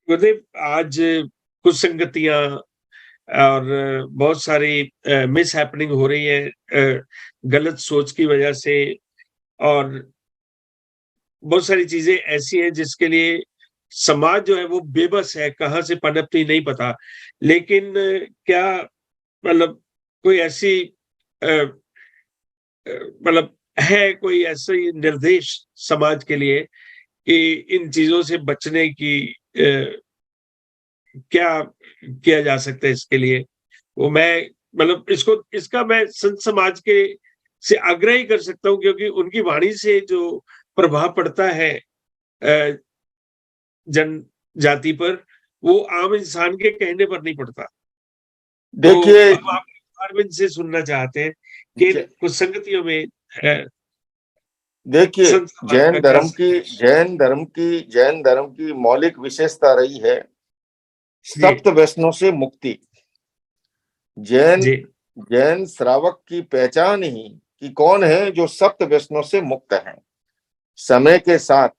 गुरुदेव, आज कुछ संगतियाँ और बहुत सारी मिसहैपनिंग हो रही है गलत सोच की वजह से। और बहुत सारी चीज़ें ऐसी हैं जिसके लिए समाज जो है वो बेबस है, कहाँ से पनपती नहीं पता। लेकिन क्या मतलब कोई ऐसी अ मतलब है कोई ऐसे निर्देश समाज के लिए कि इन चीज़ों से बचने की क्या किया जा सकता है इसके लिए? वो मैं मतलब इसका मैं संत समाज के से आग्रह ही कर सकता हूँ, क्योंकि उनकी वाणी से जो प्रभाव पड़ता है जनजाति पर, वो आम इंसान के कहने पर नहीं पड़ता। तो देखिए हम आपके अरविंद से सुनना चाहते हैं कि इन ज- कुछ संगतियों में देखिए संत समाज का क्या संदेश? जैन धर्म की मौलिक विशेषता रही है जी, सप्त व्यसनों से मुक्ति। जैन जी, जैन श्रावक की पहचान ही कि कौन है जो सप्त व्यसनों से मुक्त है। समय के साथ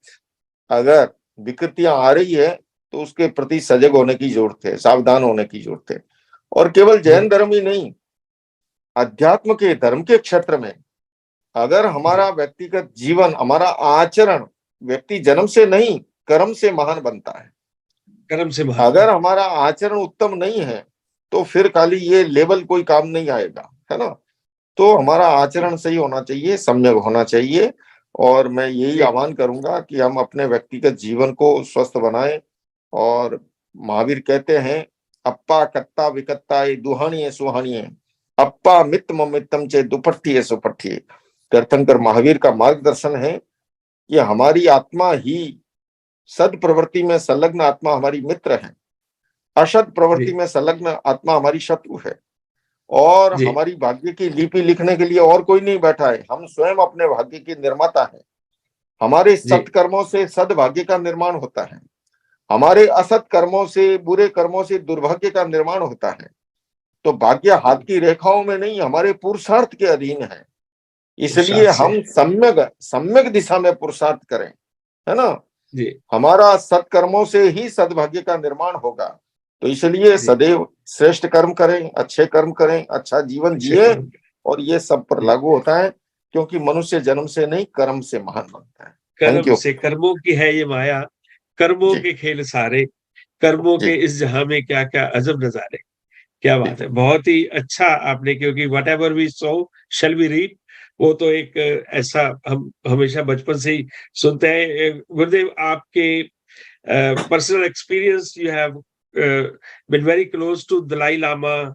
अगर विकृतियां आ रही है तो उसके प्रति सजग होने की जरूरत है, सावधान होने की जरूरत है। और केवल जैन जी, धर्म ही नहीं, अध्यात्म के धर्म के क्षेत्र में अगर हमारा जी, व्यक्तिगत जीवन, हमारा आचरण, व्यक्ति जन्म से नहीं कर्म से महान बनता है। कर्म से महान अगर बनता है। हमारा आचरण उत्तम नहीं है तो फिर खाली ये लेबल कोई काम नहीं आएगा, है ना। तो हमारा जी, आचरण सही होना चाहिए, सम्यक होना चाहिए। और मैं यही जी, आह्वान करूंगा कि हम अपने व्यक्तिगत जीवन को स्वस्थ बनाएं। और महावीर कहते हैं, अप्पा कत्ता विकत्ता ये दुहानिये सुहानिये, अप्पा मित्त ममित्तम चे दुपट्ठी सुपट्ठी। तीर्थंकर महावीर का मार्गदर्शन है कि हमारी आत्मा ही, सद प्रवृत्ति में संलग्न आत्मा हमारी मित्र है, असद प्रवृत्ति जी, में संलग्न आत्मा हमारी शत्रु है। और जी, हमारी भाग्य की लिपि लिखने के लिए और कोई नहीं बैठा है, हम स्वयं अपने भाग्य के निर्माता है। हमारे जी, सत्कर्मों से सद्भाग्य का निर्माण होता है, हमारे असत कर्मों से, बुरे कर्मों से दुर्भाग्य का निर्माण होता है। तो भाग्य हाथ की रेखाओं में नहीं, हमारे पुरुषार्थ के अधीन है। इसलिए पुरुषार्थ से हम है। सम्यक सम्यक दिशा में पुरुषार्थ करें, है ना। जी, हमारा सत्कर्मों से ही सद्भाग्य का निर्माण होगा। तो इसलिए जी, सदैव श्रेष्ठ कर्म करें, अच्छे कर्म करें, अच्छा जीवन अच्छे जिए। कर्म। और ये सब पर जी, लागू होता है, क्योंकि मनुष्य जन्म से नहीं कर्म से महान बनता है। थैंक कर्म यू। से कर्मों की है ये माया, कर्मों जी के खेल सारे, कर्मों जी के इस जहां में क्या-क्या अजब नज़ारे। क्या जी बात है! बहुत ही अच्छा आपने, क्योंकि whatever we sow shall we reap, वो तो एक ऐसा हम हमेशा बचपन से ही सुनते हैं। गुरुदेव, आपके personal experience, you have been very close to Dalai Lama,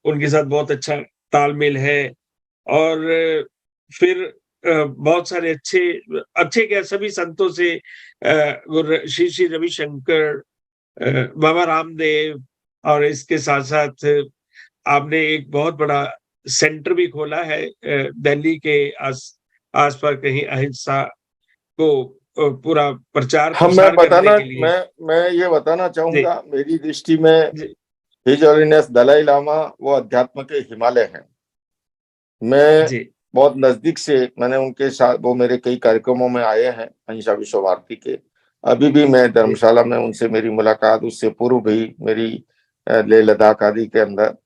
उनके साथ बहुत अच्छा तालमेल है। और फिर बहुत सारे अच्छे अच्छे क्या सभी संतों से, गुरु श्री श्री रविशंकर, बाबा रामदेव, और इसके साथ-साथ आपने एक बहुत बड़ा सेंटर भी खोला है दिल्ली के आस-पास कहीं अहिंसा को पूरा हम मैं प्रचार-प्रसार करने बताना के लिए। मैं ये बताना जी, चाहूंगा, मेरी दृष्टि में जी, हिज हॉलीनेस दलाई लामा वो अध्यात्म के हिमालय हैं। मैं जी, बहुत नजदीक से, मैंने उनके साथ, वो मेरे कई कार्यक्रमों में आए हैं अहिंसा विश्व भारती के। अभी भी मैं जी, धर्मशाला में उनसे मेरी मुलाकात, उससे पूर्व भी मेरी लेह लद्दाख आदि के अंदर।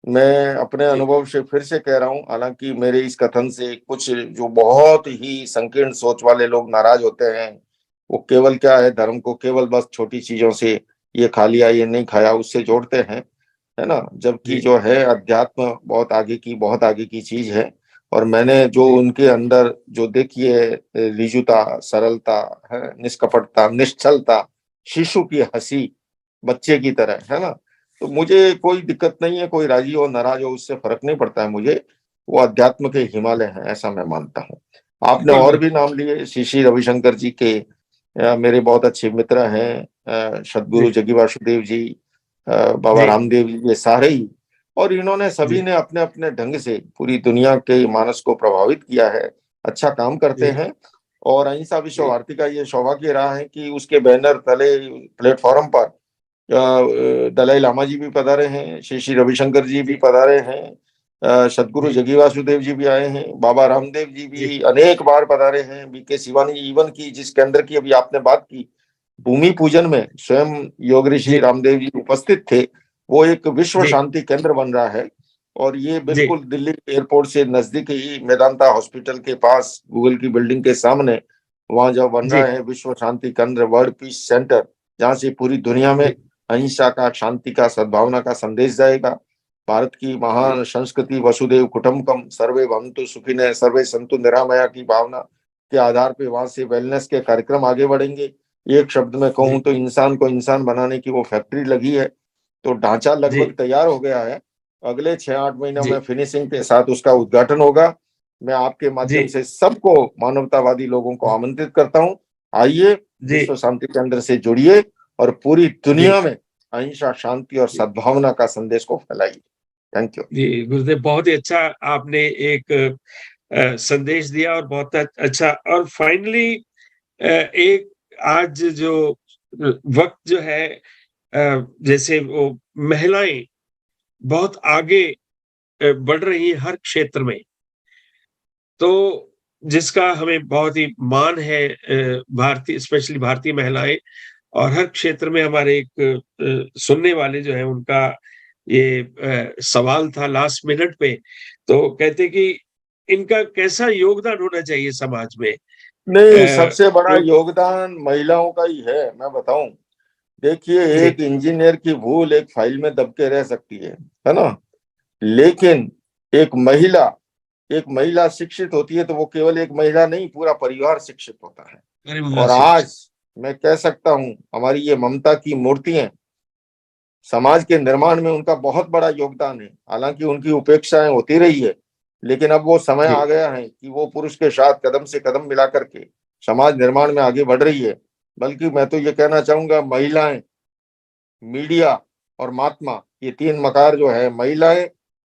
मैं अपने जी, अनुभव से फिर से कह रहा हूं, हालांकि मेरे इस कथन से कुछ जो बहुत ही संकीर्ण सोच वाले लोग नाराज होते हैं, वो केवल क्या है, धर्म को केवल बस छोटी चीजों से, ये खा लिया ये नहीं खाया, उससे जोड़ते हैं, है ना। जबकि जी, जो है अध्यात्म बहुत आगे की चीज है। और मैंने जो जी, उनके अंदर जो देखी है, रिजुता, सरलता, है, निष्कपटता, निश्चलता, शिशु की हंसी, बच्चे की तरह, है ना। तो मुझे कोई दिक्कत नहीं है, कोई राजी हो नाराज हो उससे फर्क नहीं पड़ता है मुझे। वो अध्यात्म के हिमालय हैं, ऐसा मैं मानता हूँ। आपने बिल्कुल, और भी बिल्कुल। नाम लिए, श्री श्री रविशंकर जी के, मेरे बहुत अच्छे मित्र हैं, जी, सदगुरु जग्गी वासुदेव जी, बाबा जी, रामदेव जी, ये सारे ही। और इन्होंने सभी जी, ने अपने अपने ढंग से पूरी दुनिया के मानस को प्रभावित किया है, अच्छा काम करते जी, हैं। और अहिंसा विश्व जी, भारती का ये सौभाग्य रहा है कि उसके बैनर तले, प्लेटफॉर्म पर दलाई लामा जी भी पधारे हैं, श्री श्री रविशंकर जी भी जी, पधारे हैं, सदगुरु जी, जग्गी वासुदेव जी भी आए हैं, बाबा रामदेव जी जी, भी अनेक बार पधारे हैं, बीके शिवानी इवन की, जिस केंद्र की अभी आपने बात की, भूमि पूजन में स्वयं योग ऋषि जी, रामदेव जी उपस्थित थे। वो एक विश्व जी, शांति केंद्र बन रहा है, और ये जी, बिल्कुल दिल्ली एयरपोर्ट से नजदीक ही मेदांता हॉस्पिटल के पास गूगल की बिल्डिंग के सामने वहां जो बन रहा जी, है विश्व शांति केंद्र, वर्ल्ड पीस सेंटर, जहाँ से पूरी दुनिया में जी, अहिंसा का, शांति का, सद्भावना का संदेश जाएगा। भारत की जी, महान संस्कृति वसुदेव कुटुंबकम सर्वे भवन्तु सुखिनः सर्वे संतु निरामया की भावना के आधार पे वहां से वेलनेस के कार्यक्रम आगे बढ़ेंगे। एक शब्द में कहूं जी, तो इंसान को इंसान बनाने की वो फैक्ट्री लगी है। तो ढांचा लगभग जी, तैयार हो गया है। अगले 6-8 महीनों में जी, फिनिशिंग के साथ उसका उद्घाटन होगा। मैं आपके माध्यम जी, से सबको, मानवतावादी लोगों को आमंत्रित करता हूं, आइए जी, विश्व शांति केंद्र से जुड़िए और पूरी जी, दुनिया में अहिंसा, शांति और जी, सद्भावना का संदेश को फैलाइए। Thank you. जी, गुरुदेव बहुत ही अच्छा आपने एक संदेश दिया और बहुत अच्छा और फाइनली एक आज जो वक़्त जो है जैसे वो महिलाएँ बहुत आगे बढ़ रही हैं हर क्षेत्र में। तो जिसका हमें बहुत ही मान है भारतीय स्पेशली भारतीय महिलाएँ और हर क्षेत्र में हमारे एक सुनने वाले जो हैं उनका ये सवाल था लास्ट मिनट पे, तो कहते कि इनका कैसा योगदान होना चाहिए समाज में? नहीं, सबसे बड़ा क्यों योगदान महिलाओं का ही है, मैं बताऊं। देखिए, जी, एक इंजीनियर की भूल एक फाइल में दब के रह सकती है ना? लेकिन एक महिला एक महिला शिक्षित होती है तो वो केवल एक महिला नहीं, पूरा परिवार शिक्षित होता है। अरे और शिक्षित आज मैं कह सकता हूं, हमारी ये ममता की मूर्तियां समाज के निर्माण में उनका बहुत बड़ा योगदान है। हालांकि उनकी उपेक्षाएं होती रही है, लेकिन अब वो समय जी, आ गया है कि वो पुरुष के साथ कदम से कदम मिला करके समाज निर्माण में आगे बढ़ रही है। बल्कि मैं तो ये कहना चाहूंगा, महिलाएं, मीडिया और महात्मा, ये तीन मकार जो है, महिलाएं,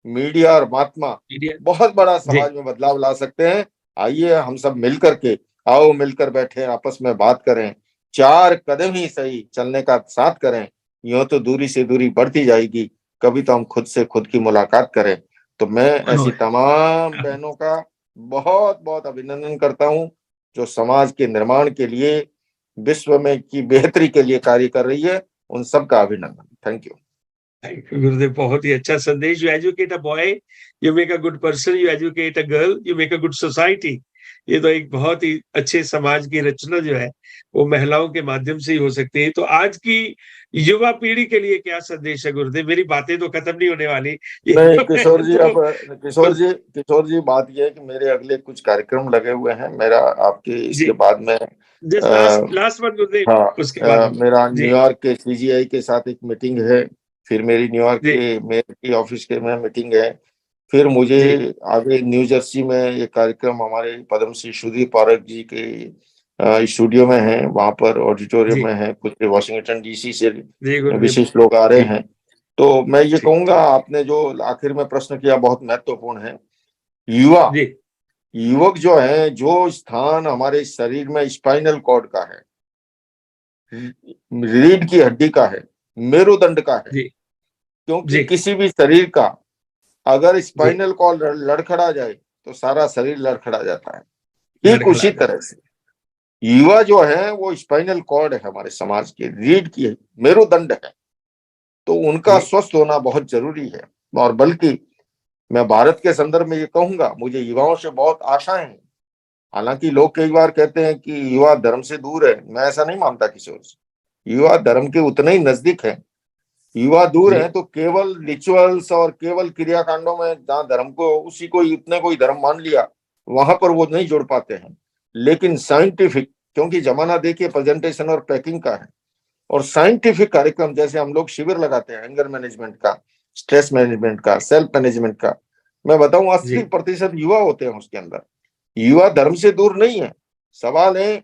मीडिया और महात्मा, मीडिया बहुत बड़ा जी, समाज में बदलाव ला सकते हैं। आइए हम सब मिल करके, आओ मिलकर बैठे आपस में बात करें, चार कदम ही सही चलने का साथ करें। यूं तो दूरी से दूरी बढ़ती जाएगी, कभी तो हम खुद से खुद की मुलाकात करें। तो मैं ऐसी तमाम बहनों का बहुत बहुत अभिनंदन करता हूं, जो समाज के निर्माण के लिए, विश्व में की बेहतरी के लिए कार्य कर रही है। उन सबका अभिनंदन। Thank you. थैंक यू गुरुदेव बहुत ही अच्छा संदेश। You educate a boy, you make a good person, you educate a girl, you make a good society. ये तो एक बहुत ही अच्छे समाज की रचना जो है वो महिलाओं के माध्यम से ही हो सकती है। तो आज की युवा पीढ़ी के लिए क्या संदेश है गुरुदेव? मेरी बातें तो खत्म नहीं होने वाली। ये नहीं, तो किशोर मैं जी, तो अब किशोर बस जी, किशोर जी, बात यह है कि मेरे अगले कुछ कार्यक्रम लगे हुए हैं। मेरा आपके जी, इसके बाद में जस्ट लास्ट वन गुरुदेव, हाँ, उसके बाद हम मेरा जी, न्यूयॉर्क के सीजीआई के साथ एक मीटिंग है। फिर मेरी न्यूयॉर्क जी, के मेयर की ऑफिस के में मीटिंग है। फिर मुझे जी, आगे न्यू जर्सी में एक कार्यक्रम हमारे पद्म श्री सुधीर पारक जी के स्टूडियो में है, वहां पर ऑडिटोरियम जी, में है। कुछ वाशिंगटन डीसी से जी गुरुदेव, विशेष लोग आ रहे जी, हैं। तो मैं ये ठीक, कहूंगा, आपने जो आखिर में प्रश्न किया बहुत महत्वपूर्ण है। युवा जी, युवक जो है, जो स्थान हमारे शरीर में स्पाइनल कॉर्ड का है, रीढ़ की हड्डी का है, मेरुदंड का है। जी, क्योंकि जी, किसी भी शरीर का अगर जी, स्पाइनल कॉर्ड लड़खड़ा जाए तो सारा शरीर लड़खड़ा जाता है। ठीक लड़खड़ा उसी जाता तरह से युवा जो है वो स्पाइनल कॉर्ड है, हमारे समाज के रीढ़ की मेरुदंड है। तो उनका जी, स्वस्थ होना बहुत जरूरी है। और बल्कि मैं भारत के संदर्भ में ये कहूंगा, मुझे युवाओं से बहुत आशाएं हैं। हालांकि लोग कई बार कहते हैं कि युवा धर्म से दूर है, मैं ऐसा नहीं मानता किशोर जी। युवा धर्म के उतने ही नजदीक है। युवा दूर जी, है तो केवल रिचुअल्स और केवल क्रियाकांडों में, जहां धर्म को उसी को उतने कोई धर्म मान लिया, वहां पर वो नहीं जुड़ पाते हैं। लेकिन साइंटिफिक, क्योंकि जमाना देखिए प्रेजेंटेशन और पैकिंग का है, और साइंटिफिक कार्यक्रम जैसे हम लोग शिविर लगाते हैं, एंगर मैनेजमेंट का, स्ट्रेस मैनेजमेंट का, सेल्फ मैनेजमेंट का, मैं बताऊं 80% युवा होते हैं उसके अंदर। युवा धर्म से दूर नहीं है। सवाल है,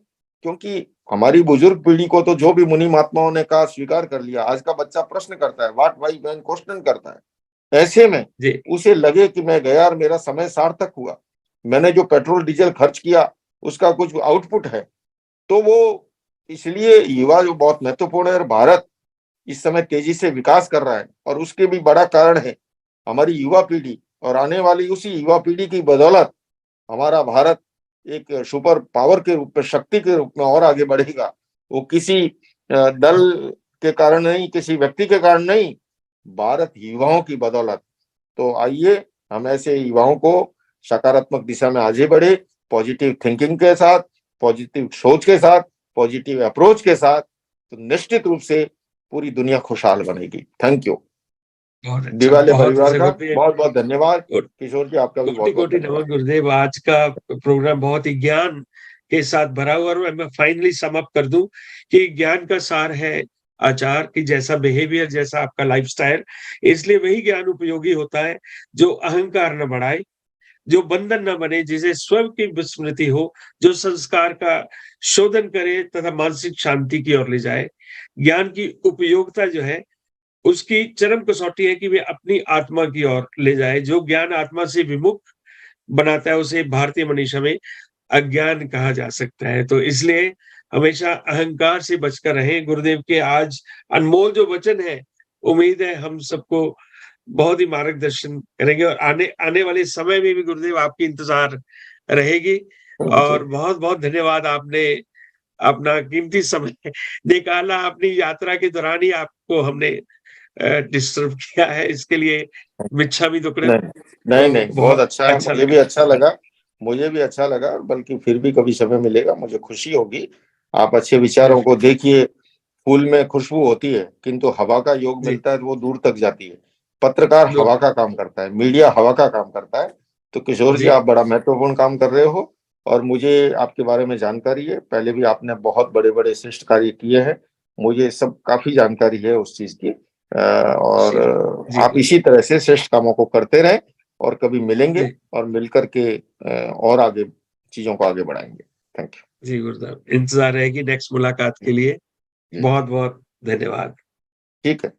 क्योंकि हमारी बुजुर्ग पीढ़ी को तो जो भी मुनि महात्माओं ने कहा स्वीकार कर लिया। आज का बच्चा प्रश्न करता है, व्हाट वाई व्हेन क्वेश्चन करता है। ऐसे में जी, उसे लगे कि मैं गया और मेरा समय सार्थक हुआ, मैंने जो पेट्रोल डीजल खर्च किया उसका कुछ आउटपुट है। तो वो, इसलिए युवा जो बहुत महत्वपूर्ण है। और भारत इस समय तेजी से विकास कर रहा है, और उसके भी बड़ा कारण है हमारी युवा पीढ़ी। और आने वाली उसी युवा पीढ़ी की बदौलत हमारा भारत एक सुपर पावर के रूप में, शक्ति के रूप में और आगे बढ़ेगा। वो किसी दल के कारण नहीं, किसी व्यक्ति के कारण नहीं, भारत युवाओं की बदौलत। तो आइए हम ऐसे युवाओं को सकारात्मक दिशा में आगे बढ़े, पॉजिटिव थिंकिंग के साथ, पॉजिटिव सोच के साथ, पॉजिटिव अप्रोच के साथ, तो निश्चित रूप से पूरी दुनिया खुशहाल बनेगी। Thank you. बहुत अच्छा, दिवाले बहुत परिवार अच्छा का गुरुदेव। बहुत बहुत धन्यवाद। गुड किशोर जी, आपका भी बहुत बहुत कोटि-कोटि नमन धन्यवाद। गुरुदेव। आज का प्रोग्राम बहुत ही ज्ञान के साथ भरा हुआ, और मैं फाइनली सम अप कर दूं कि ज्ञान का सार है आचार, कि जैसा बिहेवियर, जैसा आपका लाइफस्टाइल, इसलिए वही ज्ञान उपयोगी होता है जो अहंकार न बढ़ाए, जो बंधन न बने, जिसे स्वयं की विस्मृति हो, जो संस्कार का शोधन करे तथा मानसिक शांति की ओर ले जाए। ज्ञान की उपयोगिता जो है, उसकी चरम कसौटी है कि वे अपनी आत्मा की ओर ले जाए। जो ज्ञान आत्मा से विमुख बनाता है, उसे भारतीय मनीषा में अज्ञान कहा जा सकता है। तो इसलिए हमेशा अहंकार से बचकर रहें। गुरुदेव के आज अनमोल जो वचन है, उम्मीद है हम सबको बहुत ही मार्गदर्शन करेंगे, और आने आने वाले समय में भी गुरुदेव आपकी इंतज़ार रहेगी। जी। और बहुत-बहुत धन्यवाद, आपने अपना कीमती समय निकाला। अपनी यात्रा के दौरान ही आपको हमने डिस्टर्ब किया है, इसके लिए मिच्छामि दुक्कडम। नहीं, नहीं, तो नहीं, बहुत बहुत अच्छा है, अच्छा मुझे लगा। भी अच्छा लगा। मुझे भी अच्छा लगा, बल्कि फिर भी कभी समय मिलेगा, मुझे खुशी होगी। आप अच्छे विचारों को डेफिनिटली। देखिए, फूल में खुशबू होती है, किंतु हवा का योग जी, मिलता है तो वो दूर तक जाती है। पत्रकार दूर हवा तक। का काम करता है, मीडिया हवा का काम करता है। तो किशोर जी, जी, आप बड़ा महत्वपूर्ण काम कर रहे हो, और मुझे आपके बारे में जानकारी है। पहले भी आपने बहुत बड़े-बड़े श्रेष्ठ कार्य किए हैं। मुझे सब काफ़ी जानकारी है उस चीज़ की। और जी, जी, आप इसी तरह से श्रेष्ठ कामों को करते रहें, और कभी मिलेंगे जी, और मिलकर के और आगे चीज़ों को आगे बढ़ाएँगे। Thank you. जी गुरुदेव। इंतज़ार रहेगी नेक्स्ट मुलाकात के लिए। जी, बहुत-बहुत धन्यवाद। ठीक है।